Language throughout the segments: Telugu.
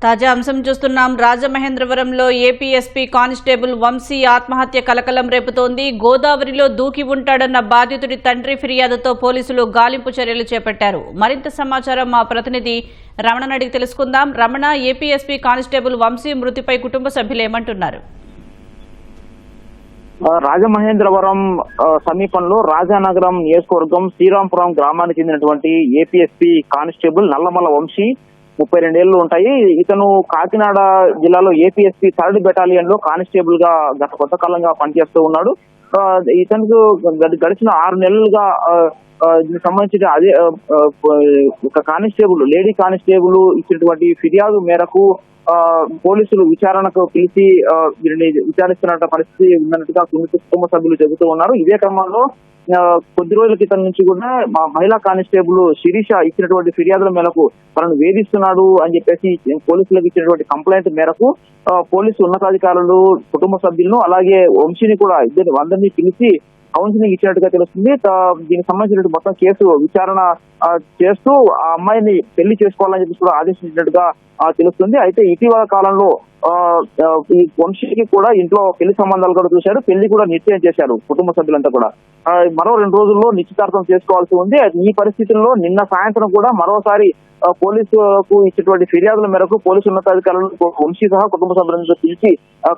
తాజా అంశం చూస్తున్నాం. రాజమహేంద్రవరంలో ఏపీఎస్పీ కానిస్టేబుల్ వంశీ ఆత్మహత్య కలకలం రేపుతోంది. గోదావరిలో దూకి ఉంటాడన్న బాధితుడి తండ్రి ఫిర్యాదుతో పోలీసులు గాలింపు చర్యలు చేపట్టారు. మరింత సమాచారం మా ప్రతినిధి రమణ అడిగి తెలుసుకుందాం. రమణ, ఏపీఎస్పీ కానిస్టేబుల్ వంశీ మృతిపై కుటుంబ సభ్యులు ఏమంటున్నారు? రాజమహేంద్రవరం సమీపంలో రాజానగరం నియోజకవర్గం శ్రీరాంపురం గ్రామానికి చెందినటువంటి ఏపీఎస్పీ కానిస్టేబుల్ నల్లమల్ల వంశీ 32 ఏళ్లు ఉంటాయి. ఇతను కాకినాడ జిల్లాలో ఏపీఎస్పీ 3rd బెటాలియన్ లో కానిస్టేబుల్ గా గత కొంతకాలంగా పనిచేస్తూ ఉన్నాడు. ఇతనికి గడిచిన 6 నెలలుగా దీనికి సంబంధించిన అదే ఒక కానిస్టేబుల్ లేడీ కానిస్టేబుల్ ఇచ్చినటువంటి ఫిర్యాదు మేరకు పోలీసులు విచారణకు పిలిచి వీరిని విచారిస్తున్న పరిస్థితి ఉన్నట్టుగా కుటుంబ సభ్యులు చెబుతూ ఉన్నారు. ఇదే క్రమంలో కొద్ది రోజుల క్రితం నుంచి కూడా మహిళా కానిస్టేబుల్ శిరీష ఇచ్చినటువంటి ఫిర్యాదుల మేరకు తనను వేధిస్తున్నాడు అని చెప్పేసి పోలీసులకు ఇచ్చినటువంటి కంప్లైంట్ మేరకు పోలీసు ఉన్నతాధికారులు కుటుంబ సభ్యులను అలాగే వంశీని కూడా అందరినీ పిలిచి కౌన్సిలింగ్ ఇచ్చినట్టుగా తెలుస్తుంది. దీనికి సంబంధించిన మొత్తం కేసు విచారణ చేస్తూ ఆ అమ్మాయిని పెళ్లి చేసుకోవాలని చెప్పి కూడా ఆదేశించినట్టుగా తెలుస్తుంది. అయితే ఇటీవల కాలంలో ఈ వంశీకి కూడా ఇంట్లో పెళ్లి సంబంధాలు కూడా చూశారు, పెళ్లి కూడా నిశ్చయం చేశారు కుటుంబ సభ్యులంతా కూడా. మరో 2 రోజుల్లో నిశ్చితార్థం చేసుకోవాల్సి ఉంది. ఈ పరిస్థితుల్లో నిన్న సాయంత్రం కూడా మరోసారి పోలీసులకు ఇచ్చినటువంటి ఫిర్యాదుల మేరకు పోలీసు ఉన్నతాధికారులు వంశీ సహా కుటుంబ సభ్యులంతా పిలిచి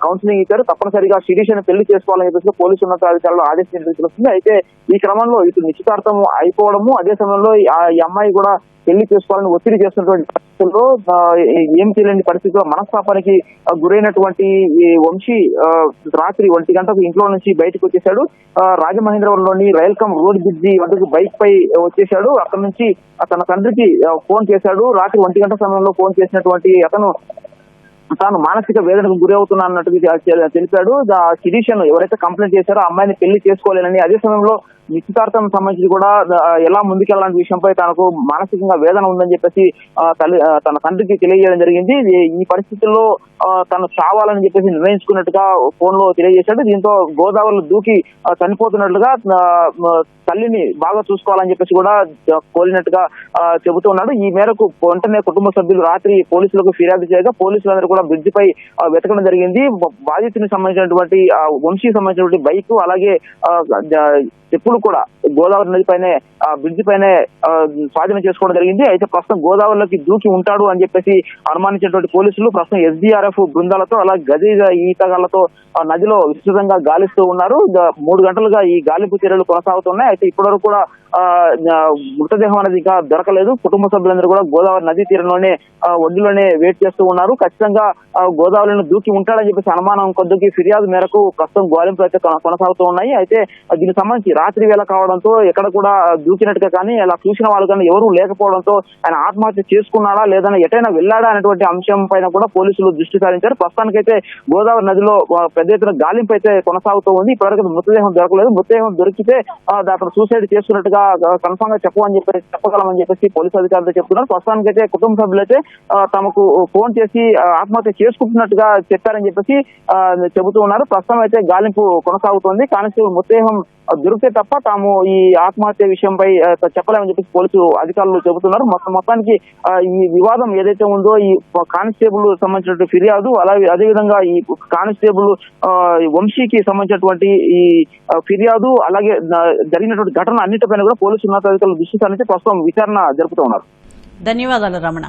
కౌన్సిలింగ్ ఇచ్చారు. తప్పనిసరిగా శిరీషను పెళ్లి చేసుకోవాలని చెప్పేసి పోలీసు ఉన్నతాధికారులు ఆదేశించినట్టు తెలుస్తుంది. అయితే ఈ క్రమంలో ఇటు నిశ్చితార్థం అయిపోవడము, అదే సమయంలో ఈ అమ్మాయి కూడా పెళ్లి చేసుకోవాలని ఒత్తిడి చేస్తున్నటువంటి పరిస్థితుల్లో ఏం తెలియని పరిస్థితుల్లో మనస్తాపానికి గురైనటువంటి ఈ వంశీ రాత్రి 1 గంటకు ఇంట్లో నుంచి బయటకు వచ్చేశాడు. రాజమహేంద్రవరంలోని రైల్కమ్ రోడ్ బ్రిడ్జి వద్దకు బైక్ పై వచ్చేశాడు. అక్కడి నుంచి తన తండ్రికి ఫోన్ చేశాడు. రాత్రి 1 గంట సమయంలో ఫోన్ చేసినటువంటి అతను తాను మానసిక వేదనకు గురి అవుతున్నా అన్నట్టుగా తెలిపాడు. శిరీషను ఎవరైతే కంప్లైంట్ చేశారో అమ్మాయిని పెళ్లి చేసుకోలేనని, అదే సమయంలో నిశ్చితార్థం సంబంధించి కూడా ఎలా ముందుకెళ్లాలనే విషయంపై తనకు మానసికంగా వేదన ఉందని చెప్పేసి తన తండ్రికి తెలియజేయడం జరిగింది. ఈ పరిస్థితుల్లో తను చావాలని చెప్పేసి నిర్ణయించుకున్నట్టుగా ఫోన్ లో తెలియజేశాడు. దీంతో గోదావరిలో దూకి చనిపోతున్నట్లుగా తల్లిని బాగా చూసుకోవాలని చెప్పేసి కూడా కోరినట్టుగా చెబుతున్నాడు. ఈ మేరకు వెంటనే కుటుంబ సభ్యులు రాత్రి పోలీసులకు ఫిర్యాదు చేయగా పోలీసులందరూ కూడా బ్రిడ్జి పై వెతకడం జరిగింది. బాధితునికి సంబంధించినటువంటి వంశీకి సంబంధించినటువంటి బైక్ అలాగే చెప్పులు కూడా గోదావరి నది పైనే బ్రిడ్జి పైనే స్వాధీనం చేసుకోవడం జరిగింది. అయితే ప్రస్తుతం గోదావరిలోకి దూకి ఉంటాడు అని చెప్పేసి అనుమానించినటువంటి పోలీసులు ప్రస్తుతం ఎస్డీఆర్ఎఫ్ బృందాలతో అలాగే గజ ఈతగాళ్లతో నదిలో విస్తృతంగా గాలిస్తూ ఉన్నారు. 3 గంటలుగా ఈ గాలింపు చర్యలు కొనసాగుతున్నాయి. అయితే ఇప్పటివరకు కూడా మృతదేహం అనేది ఇంకా దొరకలేదు. కుటుంబ సభ్యులందరూ కూడా గోదావరి నదీ తీరంలోనే ఒడ్డులోనే వెయిట్ చేస్తూ ఉన్నారు. ఖచ్చితంగా గోదావరిలో దూకి ఉంటాడని చెప్పేసి అనుమానం కొద్దికి ఫిర్యాదు మేరకు ప్రస్తుతం గాలింపులు అయితే కొనసాగుతూ ఉన్నాయి. అయితే దీనికి సంబంధించి రాత్రి వేళ కావడంతో ఎక్కడ కూడా దూకినట్టుగా కానీ అలా చూసిన వాళ్ళు కానీ ఎవరూ లేకపోవడంతో ఆయన ఆత్మహత్య చేసుకున్నాడా లేదని ఎటైనా వెళ్ళాడా అనేటువంటి అంశం పైన కూడా పోలీసులు దృష్టి సారించారు. ప్రస్తుతానికైతే గోదావరి నదిలో పెద్ద ఎత్తున గాలింపు అయితే కొనసాగుతూ ఉంది. ఇప్పటివరకు మృతదేహం దొరకలేదు. మృతదేహం దొరికితే అతను సూసైడ్ చేసుకున్నట్టుగా కన్ఫర్మ్ గా చెప్పగలమని చెప్పేసి పోలీసు అధికారులు చెప్తున్నారు. ప్రస్తుతానికైతే కుటుంబ సభ్యులైతే తమకు ఫోన్ చేసి ఆత్మహత్య చేసుకుంటున్నట్టుగా చెప్పారని చెప్పేసి చెబుతూ ఉన్నారు. ప్రస్తుతం అయితే గాలింపు కొనసాగుతోంది. కానిస్టేబుల్ మృతదేహం దొరికితే తప్ప తాము ఈ ఆత్మహత్య విషయంపై చెప్పలేమని చెప్పేసి పోలీసు అధికారులు చెబుతున్నారు. మొత్తానికి ఈ వివాదం ఏదైతే ఉందో ఈ కానిస్టేబుల్ సంబంధించినటువంటి ఫిర్యాదు అలాగే అదేవిధంగా ఈ కానిస్టేబుల్ వంశీకి సంబంధించినటువంటి ఈ ఫిర్యాదు అలాగే జరిగినటువంటి ఘటన అన్నిటిపైన కూడా పోలీసు ఉన్నతాధికారులు దృష్టి సారించి ప్రస్తుతం విచారణ జరుపుతూ ఉన్నారు. ధన్యవాదాలు రమణ.